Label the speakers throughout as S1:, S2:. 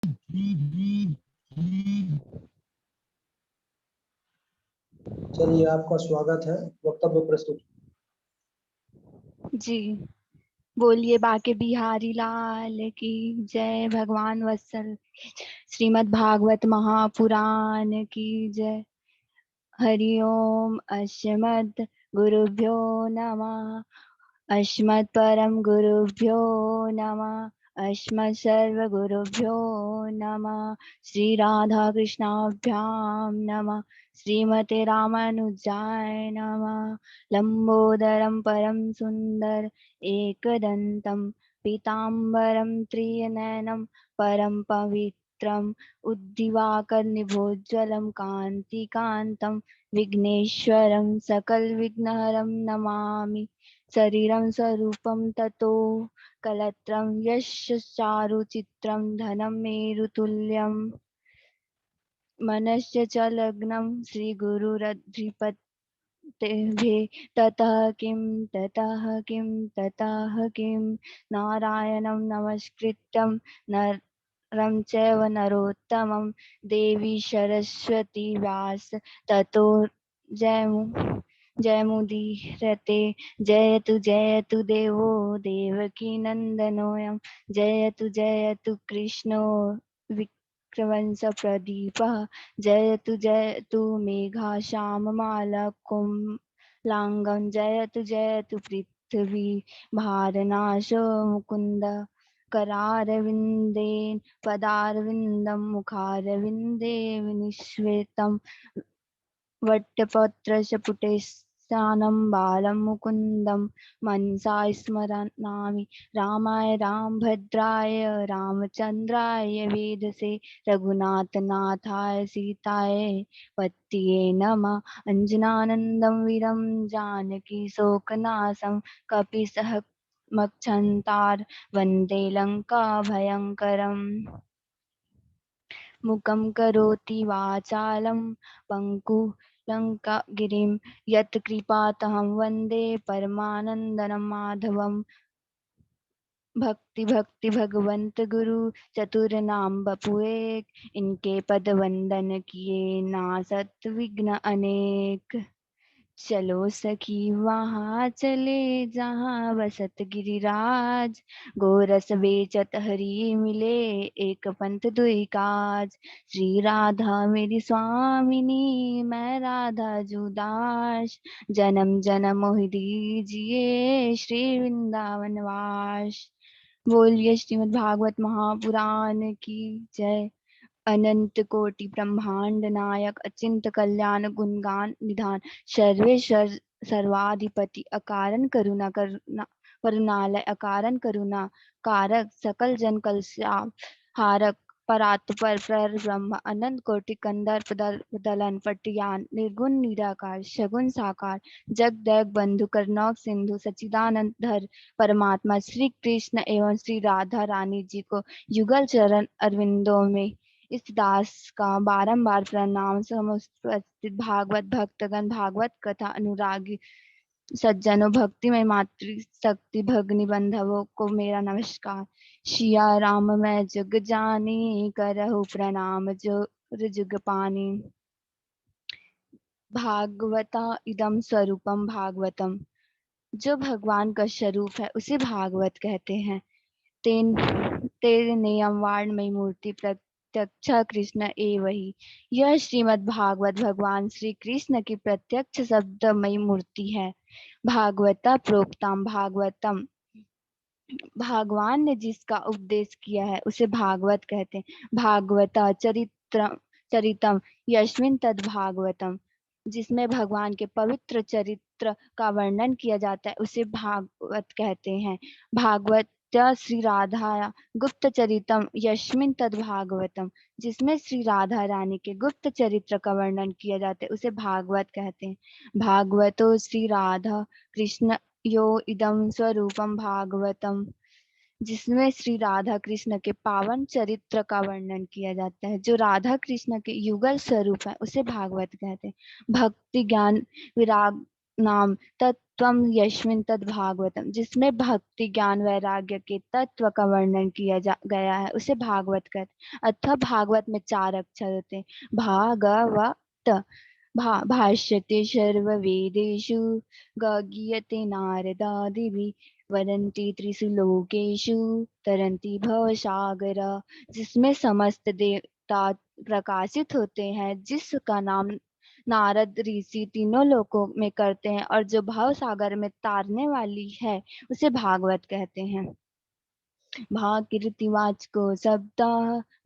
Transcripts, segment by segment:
S1: चलिए, आपका स्वागत है। वक्तव्य प्रस्तुत।
S2: जी, बोलिए बाके बिहारी लाल की जय। भगवान वत्सल श्रीमद् भागवत महापुराण की जय। हरि ओम। अस्मद् गुरुभ्यो नमः। अस्मत् परम गुरुभ्यो नमः। अस्मत् सर्व गुरुभ्यो नमः। श्री राधा कृष्णाभ्यां नमः। श्रीमते रामानुजाय नमः। लंबोदरं परम सुंदर एकदंतं पीतांबरं त्रिनयनं परम पवित्रम् उद्दिवाकर निभोज्वलं कांतिकांतं विघ्नेश्वरं सकलविघ्नहरं नमामि। शरीरं स्वरूपं ततो कलत्रं यस्य चारुचित्रं धनं मेरुतुल्यं मनस्य च लग्नं श्रीगुरुरधिपतेः ततः किं नारायणं नमस्कृत्यं नरं चैव नरोत्तमं देवी सरस्वती व्यास ततो जयमुदीरते। जयतु देवो देवकी नन्दनोऽयं जयतु कृष्णो विक्रमस्य प्रदीपः। जयतु मेघा श्याममाला कुम्भलाङ्गं जयतु पृथ्वी भारनाशो मुकुन्द करारविन्देन पदारविन्दं मुखारविन्दे विनिश्वेतं वट्टपत्रस्य पुटेशानं बालं मुकुन्दं मनसा स्मरामि। रामाय रामभद्राय रामचन्द्राय वेधसे रघुनाथाय सीताय पतये नमः। अञ्जनानन्दं वीरं जानकी शोकनाशं कपिसहमक्षन्तार वन्दे लङ्का भयङ्करम्। मुखं करोति वाचालं पङ्कुलङ्कागिरिं यत्कृपातहं वन्दे परमानन्दं माधवम्। भक्ति भगवंत गुरु चतुर नाम बपुए इनके पद वंदन किए नासत विघ्न अनेक। चलो सखी वहाँ चले जहाँ बसत गिरिराज गोरस बेचत हरि मिले एक पंथ दुई काज। श्री राधा मेरी स्वामिनी मैं राधा जुदास जन्म जन्म मोहि दीजिए श्री वृंदावन वास। बोलिए श्रीमद् भागवत महापुराण की जय। अनंत कोटि ब्रह्मांड नायक अचिंत कल्याण गुणगान निधान सर्वेश्वर सर्वाधिपति अकारण करुणा करुणालय अकारण करुणा कारक सकल जन कलशाप हारक परात्पर पर ब्रह्म अनंत कोटि कंदर्प दलन पटियान निर्गुण निराकार सगुण साकार जग दैव बंधु करनौक सिंधु सच्चिदानंद धर परमात्मा श्री कृष्ण एवं श्री राधा रानी जी को युगल चरण अरविंदों में इस दास का बारंबार प्रणाम। समुपस्थित भागवत भक्तगण भागवत कथा अनुरागी सज्जनों भक्ति में मातृशक्ति भगनी बंधवों को मेरा नमस्कार। शिया राम मैं जुग जानी करहु प्रणाम जोर जुग पानी। भागवता इदम स्वरूपम भागवतम। जो भगवान का स्वरूप है उसे भागवत कहते हैं। तेरे नियम वाणमयी मूर्ति प्रत्यक्ष कृष्ण ए वही। यह श्रीमद् भागवत भगवान श्री कृष्ण की प्रत्यक्ष शब्दमयी मूर्ति है। भागवता प्रोक्तम भागवतम। भगवान ने जिसका उपदेश किया है उसे भागवत कहते हैं। भागवता चरितम यस्मिन तद भागवतम। जिसमें भगवान के पवित्र चरित्र का वर्णन किया जाता है उसे भागवत कहते हैं। भागवत श्री राधा गुप्त चरितम यस्मिन तद भागवतम। जिसमें श्री राधा रानी के गुप्त चरित्र का वर्णन किया जाता है उसे भागवत कहते हैं। भागवतो श्री राधा कृष्ण यो इदम स्वरूपम भागवतम। जिसमें श्री राधा कृष्ण के पावन चरित्र का वर्णन किया जाता है। जो राधा कृष्ण के युगल स्वरूप है उसे भागवत कहते हैं। भक्ति ज्ञान विराग नाम तत्वम यस्मिन् तद भागवतम, जिसमें भक्ति ज्ञान वैराग्य के तत्व का वर्णन किया गया है उसे भागवत कहते। अथवा भागवत में 4 अक्षर होते हैं। भागवत भाष्यते सर्व वेदेषु गीयते नारदादिभिः वदन्ति त्रिषु लोकेषु तरन्ति भवसागर, जिसमें समस्त देवता प्रकाशित होते हैं, जिसका नाम नारद ऋषि तीनों लोकों में करते हैं और जो भाव सागर में तारने वाली है उसे भागवत कहते हैं। भाकीर्तिवाचको शब्द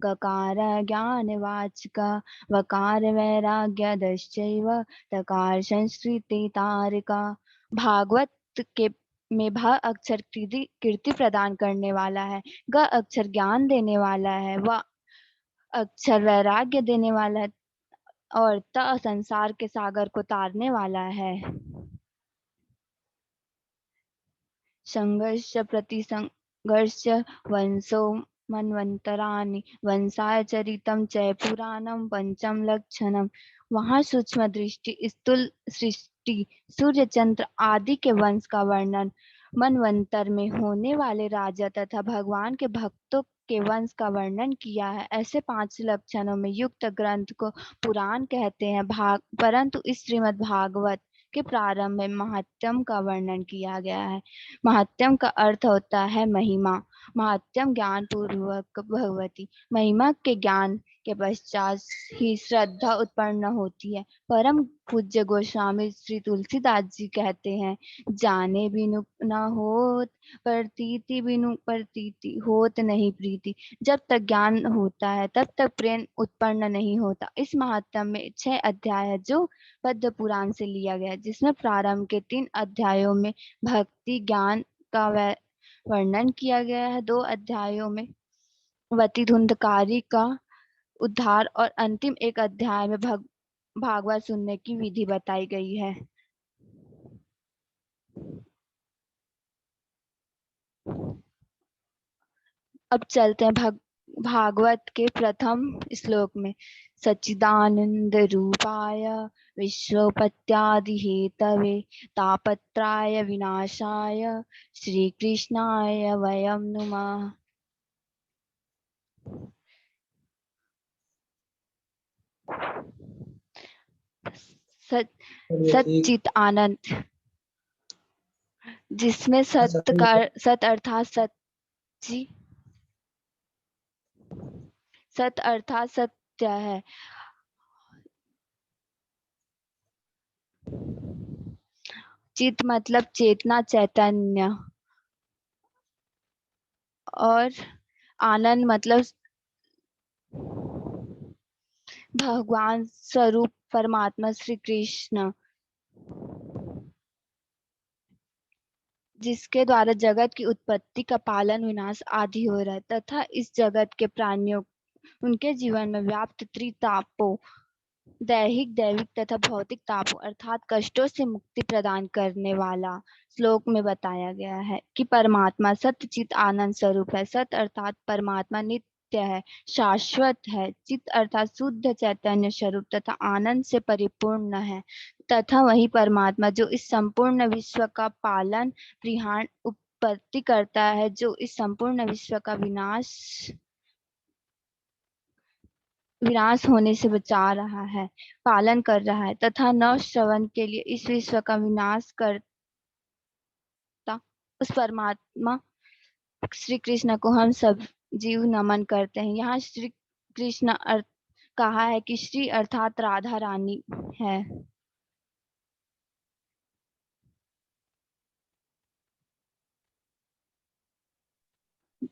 S2: ककार ज्ञानवाचका वकार वैराग्यदश्चैव तकार संस्कृति तारिका। भागवत के में भा अक्षर कीर्ति प्रदान करने वाला है, ग अक्षर ज्ञान देने वाला है, व अक्षर वैराग्य देने वाला है और त संसार के सागर को तारने वाला है। संघर्ष प्रति संघर्ष वंशो मन्वंतराणि वंशाय चरितम चय पुराणम पंचम लक्षणम। वहाँ सूक्ष्म दृष्टि स्थूल सृष्टि सूर्य चंद्र आदि के वंश का वर्णन, मनवंतर में होने वाले राजा तथा भगवान के भक्तों के वंश का वर्णन किया है। ऐसे 5 लक्षणों में युक्त ग्रंथ को पुराण कहते हैं। परंतु इस श्रीमद् भागवत के प्रारंभ में महात्म्य का वर्णन किया गया है। महात्म्य का अर्थ होता है महिमा। महात्म्य ज्ञान पूर्वक भगवती, महिमा के ज्ञान के पश्चात ही श्रद्धा उत्पन्न होती है। परम पूज्य गोस्वामी श्री तुलसीदास जी कहते हैं, जाने बिनु न होत प्रतीति, बिनु प्रतीति होत नहीं प्रीति। जब तक ज्ञान होता है तब तक प्रेम उत्पन्न नहीं होता। इस महात्म्य में 6 अध्याय है जो पद्म पुराण से लिया गया, जिसमें प्रारंभ के 3 अध्यायों में भक्ति ज्ञान का वर्णन किया गया है, 2 अध्यायों में वती धुंधकारी का उद्धार और अंतिम 1 अध्याय में भागवत सुनने की विधि बताई गई है। अब चलते हैं भागवत के प्रथम श्लोक में। सच्चिदानंद रूपाय विश्वोपत्यादि हेतवे तापत्राय विनाशाय श्री कृष्णाय वयं नुमः। सच्चित आनंद, जिसमें सत अर्थात सच्ची, सत अर्थात सत्य है, चित मतलब चेतना चैतन्य, और आनंद मतलब भगवान स्वरूप परमात्मा श्री कृष्ण, जिसके द्वारा जगत की उत्पत्ति का पालन विनाश आदि हो रहा है तथा इस जगत के प्राणियों उनके जीवन में व्याप्त त्रितापों दैहिक दैविक तथा भौतिक तापों अर्थात कष्टों से मुक्ति प्रदान करने वाला। श्लोक में बताया गया है कि परमात्मा सत्यचित आनंद स्वरूप है। सत अर्थात परमात्मा नित्य है, शाश्वत है, चित अर्थात शुद्ध चैतन्य स्वरूप तथा आनंद से परिपूर्ण है, तथा वही परमात्मा जो इस संपूर्ण विश्व का पालन परिहार उत्पत्ति करता है, जो इस संपूर्ण विश्व का विनाश होने से बचा रहा है, पालन कर रहा है तथा नव श्रवण के लिए इस विश्व का विनाश करता उस परमात्मा श्री कृष्ण को हम सब जीव नमन करते हैं। यहाँ श्री कृष्ण अर्थ कहा है कि श्री अर्थात राधा रानी है।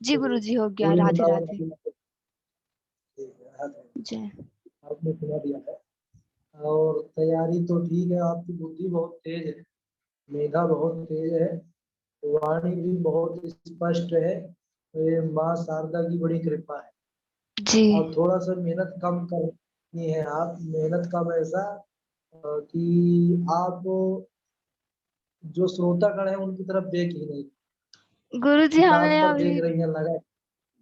S2: जी गुरु जी, हो गया। राधे राधे। जय।
S1: आपने सुना दिया है और तैयारी तो ठीक है, आपकी बुद्धि बहुत तेज है, मेधा बहुत तेज है, वाणी भी बहुत स्पष्ट है, तो ये माँ शारदा की बड़ी कृपा है
S2: जी।
S1: और थोड़ा सा मेहनत कम करनी है आप, मेहनत कम ऐसा कि आप जो श्रोतागण है उनकी तरफ देख ही नहीं,
S2: गुरु जी
S1: किताब
S2: हमें
S1: पर
S2: अभी
S1: देख रही है, लगा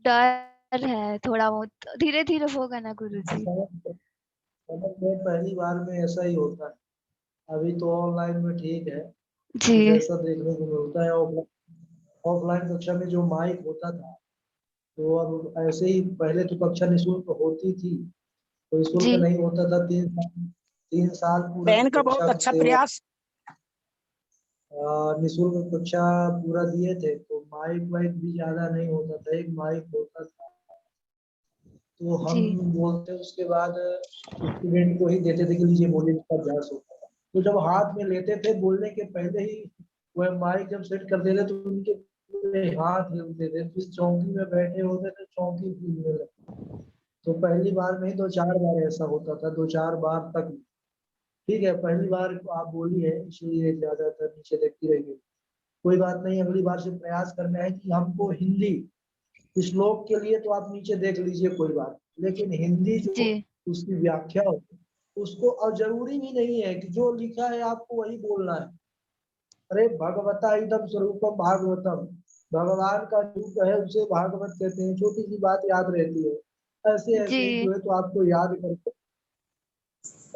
S2: डर है थोड़ा बहुत, धीरे धीरे होगा ना गुरु जी।
S1: समझ में पहली बार में ऐसा ही होता है, अभी तो ऑनलाइन में ठीक है,
S2: जी
S1: कुछ ऐसा देखने को मिलता है। ऑफलाइन कक्षा में जो माइक होता था, तो अब ऐसे ही पहले तो कक्षा निःशुल्क होती थी, कोई शुल्क
S2: जी
S1: नहीं होता था। 3 साल पूरा
S3: बहन का बहुत
S1: कक्षा
S3: अच्छा
S1: सेवा,
S3: प्रयास।
S1: निःशुल्क कक्षा पूरा दिए थे, तो माइक वाइक भी ज्यादा नहीं होता था, एक माइक होता था। तो हम
S2: जी
S1: बोलते उसके बाद स्टूडेंट को ही देते थे कि लीजिए बोलिए, इसका अभ्यास होता था। तो जब हाथ में लेते थे बोलने के पहले ही वह माइक जब सेट कर देते तो उनके पूरे हाथ हिलते थे, जिस चौकी में बैठे होते थे चौकी हिलने लगती। तो पहली बार में ही 2-4 बार ऐसा होता था, 2-4 बार तक। ठीक है, पहली बार आप बोली है इसलिए ज्यादातर नीचे देखती रहिए। कोई बात नहीं, अगली बार से प्रयास करना है कि हमको हिंदी, श्लोक के लिए तो आप नीचे देख लीजिए कोई बात, लेकिन हिंदी जो
S2: जी
S1: उसकी व्याख्या हो उसको, और जरूरी भी नहीं है कि जो लिखा है आपको वही बोलना है। अरे भगवता इदम स्वरूपम भागवतम, भगवान का रूप है उसे भागवत कहते हैं, छोटी सी बात याद रहती है। ऐसे ऐसे ही
S2: जी
S1: जो है तो आपको याद करके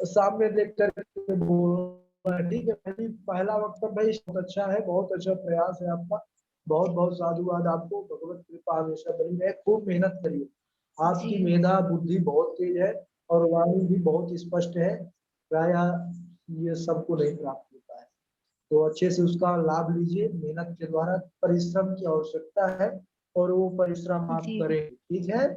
S1: सामने देख करके बोलना है। ठीक है, पहला वक्तव्य भाई बहुत अच्छा है, बहुत अच्छा प्रयास है आपका। बहुत बहुत साधुवाद आपको, भगवत कृपा हमेशा बनी रहे, खूब मेहनत करिए।
S2: जी
S1: आपकी मेधा बुद्धि बहुत तेज है और वाणी भी बहुत स्पष्ट है, प्राय ये सबको नहीं प्राप्त होता है। तो अच्छे से उसका लाभ लीजिए, मेहनत के द्वारा परिश्रम की आवश्यकता है और वो परिश्रम आप
S2: जी
S1: करें। ठीक है।